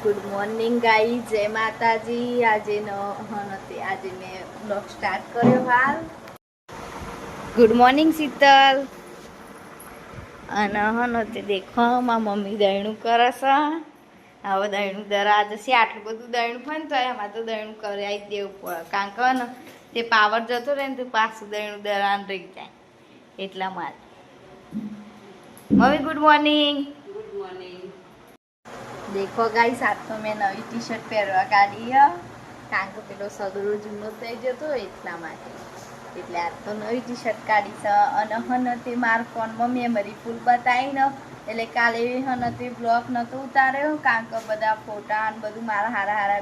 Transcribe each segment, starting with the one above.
Good morning ગાઈ, જય માતાજી. આજે આજે મેં બ્લોગ સ્ટાર્ટ કર્યો હાલ. Good morning Sheetal. અને તે દેખો મારા મમ્મી દહીણું કરે છે. હવે દહીણું દરા આજે છે આટલું બધું દહીણું હોય ને તો એમાં તો દહીણું કરાવી જ દેવું પડે, કારણ કે ને તે પાવર જતો રહે ને તો પાછું દહીણું દરાને રહી જાય એટલા માટે. Mummy good morning. Good morning. દેખો ગાઈસ, આજ તો મેં નવી ટી શર્ટ પહેરવા કાઢી, કારણ કે પેલો સદરો જૂનો થઈ જતો એટલા માટે. એટલે આજ તો નવી ટી શર્ટ કાઢી છે. અને તે મારા ફોનમાં મેમરી ફૂલ બતાવીને એટલે કાલે તે બ્લોગ નહોતો ઉતાર્યો, કારણ કે બધા ફોટા અને બધું મારા હારા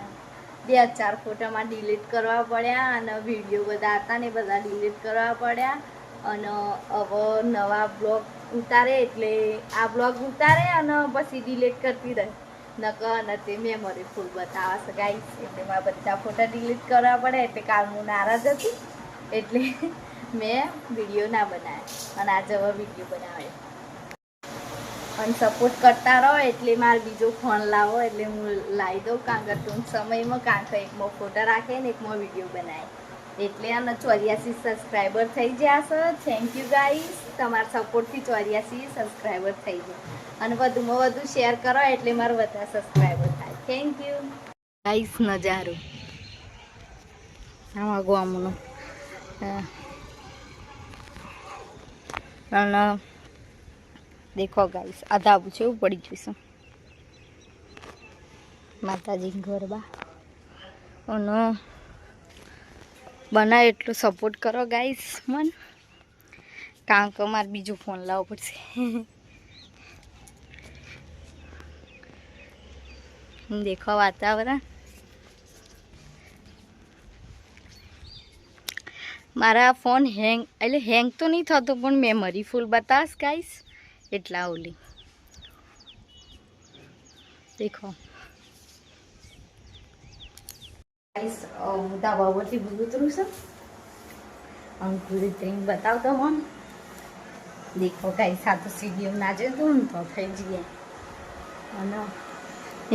2-4 ફોટામાં ડિલીટ કરવા પડ્યા, અને વિડીયો બધા હતા ને બધા ડિલીટ કરવા પડ્યા. અને હવે નવા બ્લોગ ઉતારે એટલે આ બ્લોગ ઉતારે અને પછી ડિલીટ કરતી રહે, નકર તે મેમરી ફૂલ બતાવે છે ગાઈસ. એટલે મારા બધા ફોટા ડિલીટ કરવા પડે, એટલે કાલ હું નારાજ હતી એટલે મેં વિડીયો ના બનાવ્યો, અને આજે હવે વિડીયો બનાવે. અને સપોર્ટ કરતા રહો એટલે મારે બીજો ફોન લાવો એટલે હું લાવી દઉં, કારણ કે ટૂંક સમયમાં, કારણ કે એકમાં ફોટા રાખે ને એકમાં વિડીયો બનાવે. એટલે આને 84 સબસ્ક્રાઈબર થઈ ગયા છે. થેન્ક યુ ગાઈસ, તમારા સપોર્ટથી 84 સબસ્ક્રાઈબર થઈ જાય. અને વધુમાં વધુ શેર કરો એટલે મારે વધારે સબસ્ક્રાઈબર થાય. Thank you guys. નજારો આમાં ગામનો અને દેખો ગાઈસ, આ ધાબુ છે એવું પડી ગયું છે માતાજી ગરબા. અને બનાવે એટલો સપોર્ટ કરો ગાઈસ મન, કારણ કે મારે બીજો ફોન લાવવો પડશે. દેખો વાતાવરણ. મારા ફોન હેંગ તો નહીં થતો, પણ મેમરી ફૂલ બતાવશ ગાઈસ એટલા ઓલી. દેખો ગાઈસ, હું ધાબા ઉપરથી ઉતરું છું અને પૂરી ટ્રેન બતાવતો મને. દેખો ગાઈસ, આ તો સીડીઓ ના જતું ને તો થઈ જઈએ. અને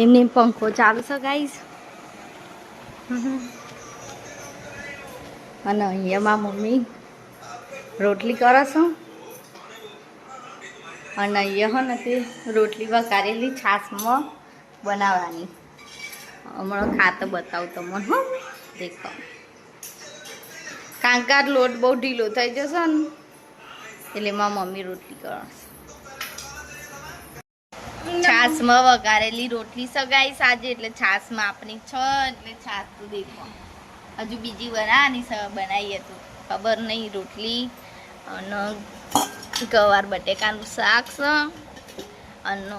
એમને પંખો ચાલુ છે ગાઈસ. અને અહીંયા મારા મમ્મી રોટલી કરે છે, અને અહીંયા તે રોટલી વઘારેલી છાશમાં બનાવવાની. હમણાં ખાતો બતાવું તમને. દેખો, કારણ કે આ લોટ બહુ ઢીલો થઈ જશે ને એટલે મારા મમ્મી રોટલી કરે. છાશમાં વઘારેલી રોટલી સગાઈ સાજે, એટલે છાશમાં આપણી છે એટલે છાશ તો દેખો હજુ બીજી બનાવવાની બનાવી હતું ખબર નહીં. રોટલી અને ગવાર બટેકાનું શાક છે, અને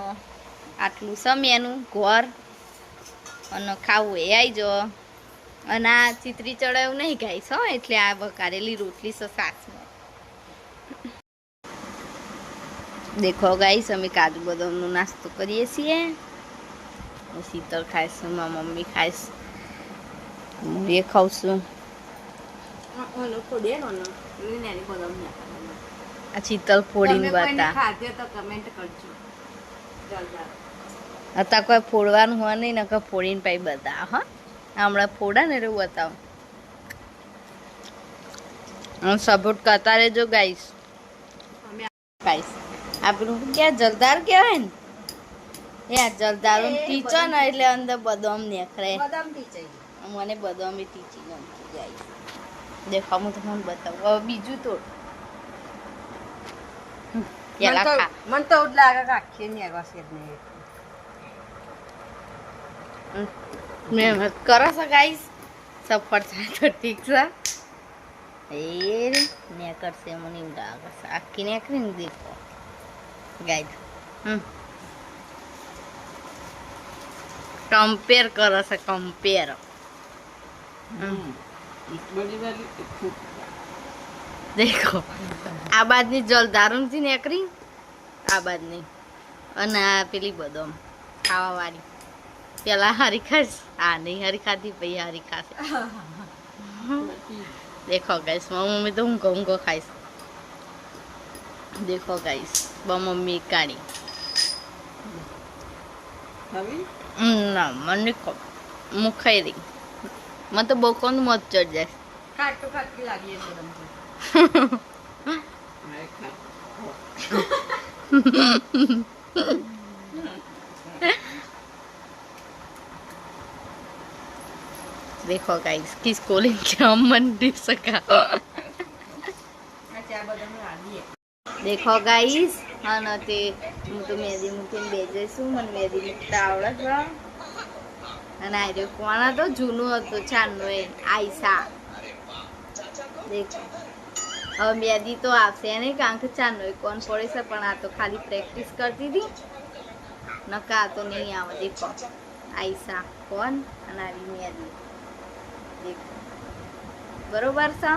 આટલું છે મેનું ઘર. અને ખાવું એ આવી જાઓ. અને આ ચીતરી ચડાવું નહીં ગાઈશ હો, એટલે આ વઘારેલી રોટલી છે શાકમાં. દેખો ગાઈશ, અમે કાજુ બદામનો નાસ્તો કરીએ છીએ. શીતળ ખાઈશ, મારા મમ્મી ખાઈશ, હું એ ખાઉં છું. આ શીતળ ફોડીને બતા હતા, કોઈ ફોડવાનું હોય નહીં, નકર ફોડીને પાઈ બતા. હા, હમણાં ફોડા ને એવું બતાવો. સપોર્ટ કરતા રહેજો ગાઈસ. ગાઈસ, આપણું ક્યાં જલદાર કહેવાય ને, એ જલદાર ટીચર ને એટલે અંદર બદામ નીકળે. મને બદામ ટીચી ગમતી ગાઈસ. દેખો હું તમને બતાવું. હવે બીજું તો મને તો લાગે કે આખી ને મહેનત કરો છો ગાઈસ, સફળ થાય તો ઠીક છે. એ ને કરશે મને એવું લાગે છે, આખી ને આખી ને. દેખો ગાઈસ, કમ્પેર કરે છે, કમ્પેર. દેખો આ બાજની જલધારુંથી નીકળી, આ બાજની. અને આ પેલી બદામ ખાવા વાળી પેલા હારી ખાઈશ, આ નહીં હારી ખાધી, પછી હારી ખાશે. દેખો ગાઈસ, મારી મમ્મી તો ઊંઘો ખાઈશ. દેખો ગાઈસ, મમ્મી કાઢી હવે ના મને હું ખાઈ રહી મને તો બકોનું મત ચડ જાય ખાટ તો ખાટકી લાગી છે તમને देखो गाइस किसको लेके हम मंडी सका આ ચા બદામ લાગી देखो गाइस हाँ न ते હું તો મેદી મૂકીને બેજેશું મને મેદી મૂકતા આવડે છે અને આ રહ્યો કોણ હતો જૂનું હતું છાનનું એ આયસા દેખો હવે મેદી તો આવશે નહીં કારણ કે ચાનો કોણ પડે છે પણ આ તો ખાલી પ્રેક્ટિસ કરતી હતી નકા તો નહીં આવે દેખો આયસા કોણ અને આવી મેદી દેખો બરોબર છે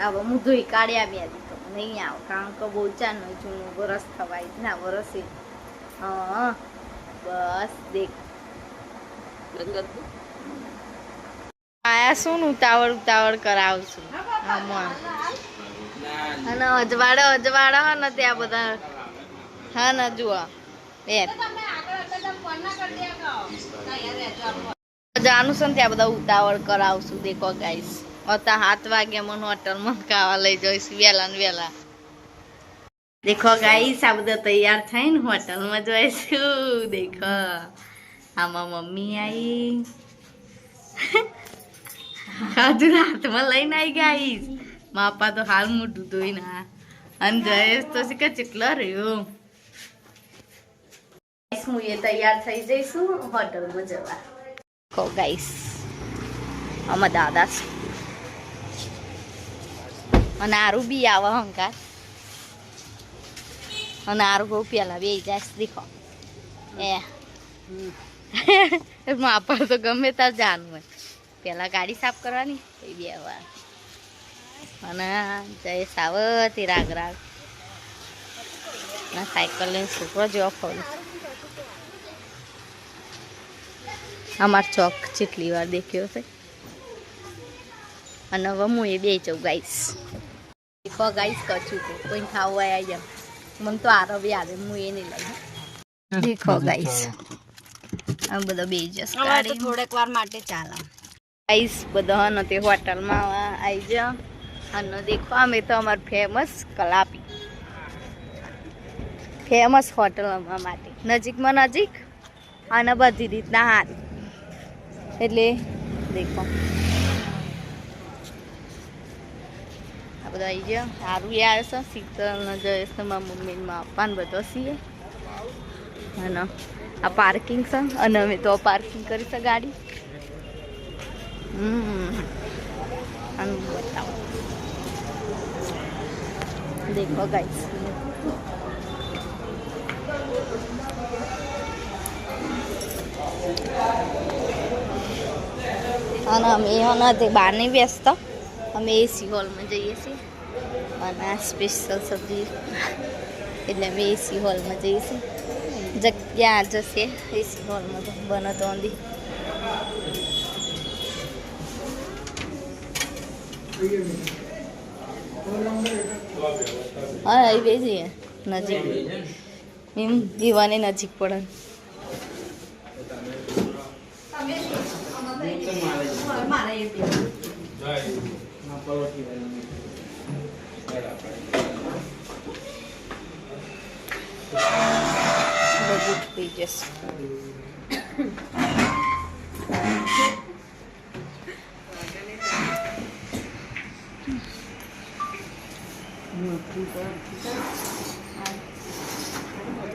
હવે હું ધોઈ કાઢ્યા મેદી તો નહીં આવ કારણ કે બહુ ચાનો જૂનું વરસ થવાય ના વરસે હા બસ દેખ આયા શું ઉતાવળ કરાવશું અને અજવાડો હે ને ત્યાં બધા હા ને જુઓ જાનું છે ને ત્યાં બધા ઉતાવળ કરાવશું દેખો ગાઈસ અત્યારે 7 વાગે મને હોટલમાં ખાવા લઈ જઈશું વહેલા ને વહેલા દેખો ગાઈસ આ બધા તૈયાર થઈને હોટલમાં જઈશું દેખો આમાં મમ્મી આવી હજુ હાથમાં લઈને આવી ગાઈસ માપા તો હાલ મોઢું ધોઈને અને જયેશ તો શીખે ચેટલો રહ્યો હું એ તૈયાર થઈ જઈશું હોટલમાં જવા કહો ગાઈસ આમાં દાદા છે અને આરું બી આવે હંકાર અને આરું બહુ પેલા બે જાય દેખો એ માપા તો ગમે ત્યાં જવાનું હોય પેલા ગાડી સાફ કરવાની પછી બે વાર અને જયેશ આવે તે રાગ અને સાયકલ લઈને છોકરો જેવો ફોન અમાર ચોક જેટલી વાર દેખ્યો છે અને હવે હું એ બે જાઉં ગાઈસ દેખો ગાઈસ કચું કોઈ ખાવું આવી જાવ મને તો આરો બી આવે હું એ નહીં લઈ દેખો ગાઈસ આ બધા બે જશે થોડીક વાર માટે ચાલે ગાઈસ બધા નથી હોટલમાં આવી જા અને દેખો અમે તો અમાર ફેમસ કલાપી ફેમસ હોટલ અમારા માટે નજીકમાં નજીક અને બધી રીતના હાથ એટલે દેખો આ બધા આવી ગયા સારું યાર છે શીતળ ને જયેશ ને મારા મમ્મી ને પપ્પા ને બધો છીએ અને આ પાર્કિંગ છે અને અમે તો પાર્કિંગ કરી છે ગાડી અને બતાવો દેખો ગાઈસ અને અમે નથી બહાર નહીં બેસતા અમે એસી હોલમાં જઈએ છીએ અને આ સ્પેશિયલ સબ્જી એટલે અમે એસી હોલમાં જઈએ છીએ જગ્યા જશે એસી હોલમાં બનો તો અંધી હા એ બે જઈએ નજીક એમ દીવાને નજીક પડે બધું થઈ જશે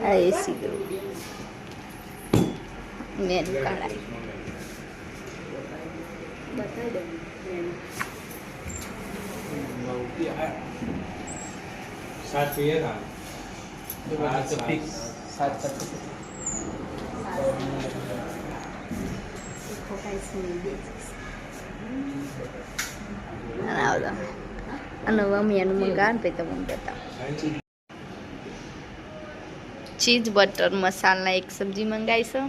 આ એસી ગ્રુપ મેનુ કાઢાય બતાવી દો सात चाहिए था तो फिक्स सात અને હવે મેનુ મંગાવ ને પછી તમને બતાવો ચીઝ બટર મસાલા એક સબ્જી મંગાવી છે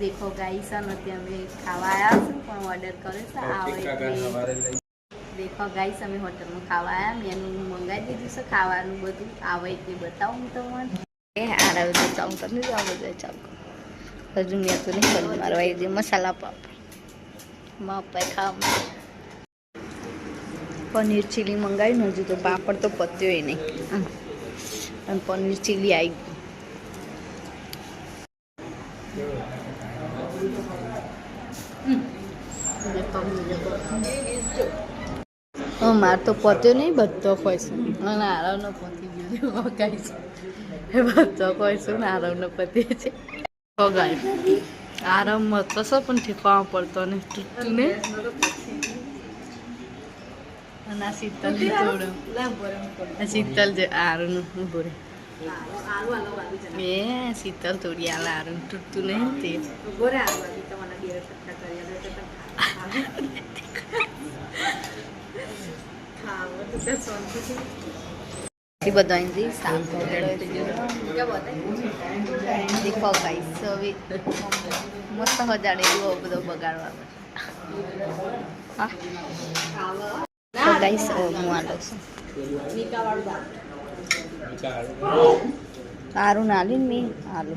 દેખો ગાઈસ નથી અમે ખાવા આવ્યા છું પણ ઓર્ડર કર્યો છે આવે એટલે દેખો ગાઈસ અમે હોટલમાં ખાવા આવ્યા મેનુ મંગાવી દીધું છે ખાવાનું બધું આવે એટલે બતાવું તમને એ આરાવ તો ચાઉ તમને જ આવો જાય ચાઉ હજુ મેં તો નહીં કર્યું મારો જે મસાલા પાપડ માપા ખાવા પનીર ચીલી મંગાવ્યું હજુ તો પાપડ તો પત્યો નહીં અને પનીર ચીલી આવી ગયું મારે તો પત્યો નહીં બધો ખોઈશું અને આરવનો પતી ગયો ગાઈશું એ બધો ખોઈશું ને આરવનો પતી છે ગાય આરામ મત તો પણ ઠીકવા પડતો ને તૂટતું ને અને આ શીતલ થોડું શીતલ જે આરુનું બોરે એ શીતલ થોડી આ આરુનું તૂટતું નહીં તે બોરે બધા દેખો ગાઈસ હવે મસ્ત હજાડે એવો બધો બગાડવાનો તો ગાઈસ હું આલો છું સારું ના લી મેં આલુ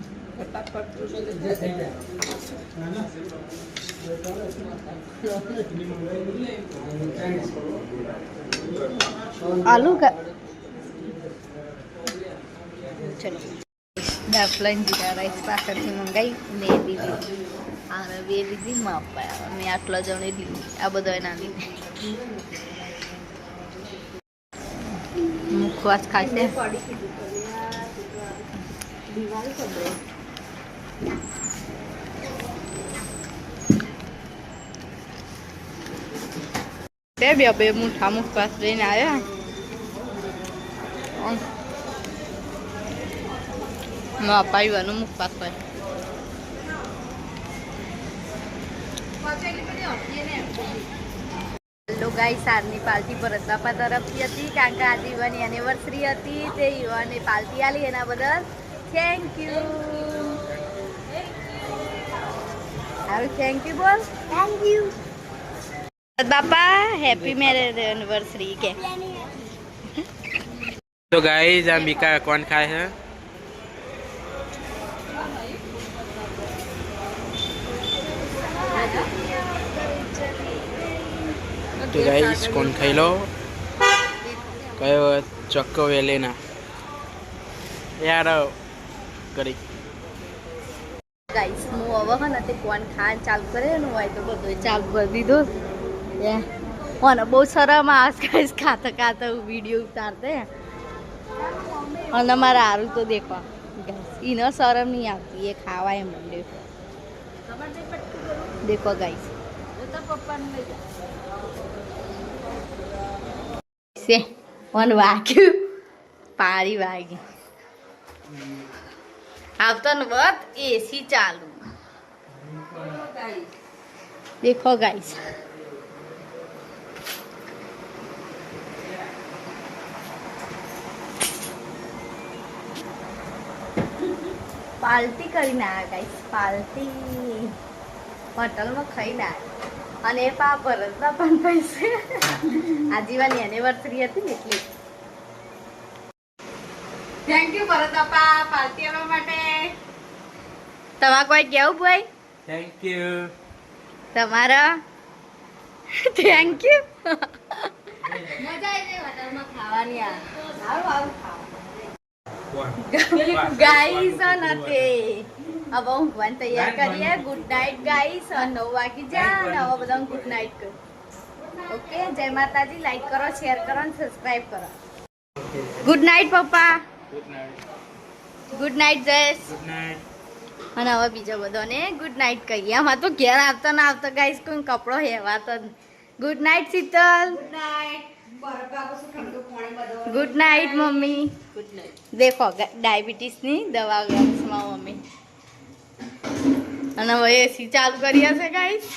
આલુ का ચલો ડફલાઈન જીરા રાઈસ પાછળથી મંગાવી મેં દીધી અને બે લીધી માપા મેં આટલા જણે લીધી આ બધા ના લીધી મુખવાસ ખાશે બે મુઠ્ઠા મુખવાસ લઈને આવ્યા અપાયું મુખવાસ પર હેલો ગાઈસ આજની પાર્ટી ભરત બાપા તરફથી હતી કારણ કે આજે યુવાની એનિવર્સરી હતી તે યુવાને પાર્ટી આલી એના બદલ થેન્ક યુ થેન્ક યુ બોલ થેન્ક યુ બાપા હેપી મેરેજ એનિવર્સરી કે तो गाइस अंबिका कौन खाए हैं तो गाइस कौन खाई लो कयो चक्को वे लेना यार કરી ગાઈસ હું હવે હે ને તે કોણ ખાન ચાલુ કરેલું હોય તો બધું ચાલુ કરી દીધો અને બહુ શરમ આવે ગાઈસ ખાતા ખાતા વિડીયો ઉતારતે અને મારા હારું તો દેખો ગાઈસ ઈને શરમ નહીં આવતી એ ખાવાય મંડે દેખો ગાઈસ સે વન વાગ્યું પારી વાગી આવતો ને બસ એસી ચાલુ દેખો ગાઈસ પાર્ટી કરીને આવ્યા ગાઈસ પાર્ટી હોટલમાં ખાઈને આવ્યા અને એ પા ભરતના પણ પૈસે આજીવાની એનિવર્સરી હતી ને એટલે થેન્ક યુ ભરત બાપા પાર્ટી આપવા માટે તમારે કોઈ કેવું ભાઈ થેન્ક યુ તમારા થેન્ક યુ મજા આવી હોટલમાં ખાવાની સારું આવું ગાઈસ નતે अब हम वन तैयार करिए गुड नाइट गाइस 9 वागी जा अब બધા ગુડ નાઇટ કરો ઓકે જય માતાજી લાઈક કરો શેર કરો અને સબસ્ક્રાઇબ કરો ગુડ નાઇટ પપ્પા good night Jayesh good night અને હવે બીજો બધાને ગુડ નાઇટ કહીએ આમાં તો ઘેર આવતા ના આવતા ગાઈસ કોઈ કપડો હેવાતો good night Sheetal good night good night મમ્મી ગુડ નાઇટ દેખો ડાયાબિટીસની દવા લેવામાં મમ્મી અને હવે એસી ચાલુ કરી હશે ગાઈસ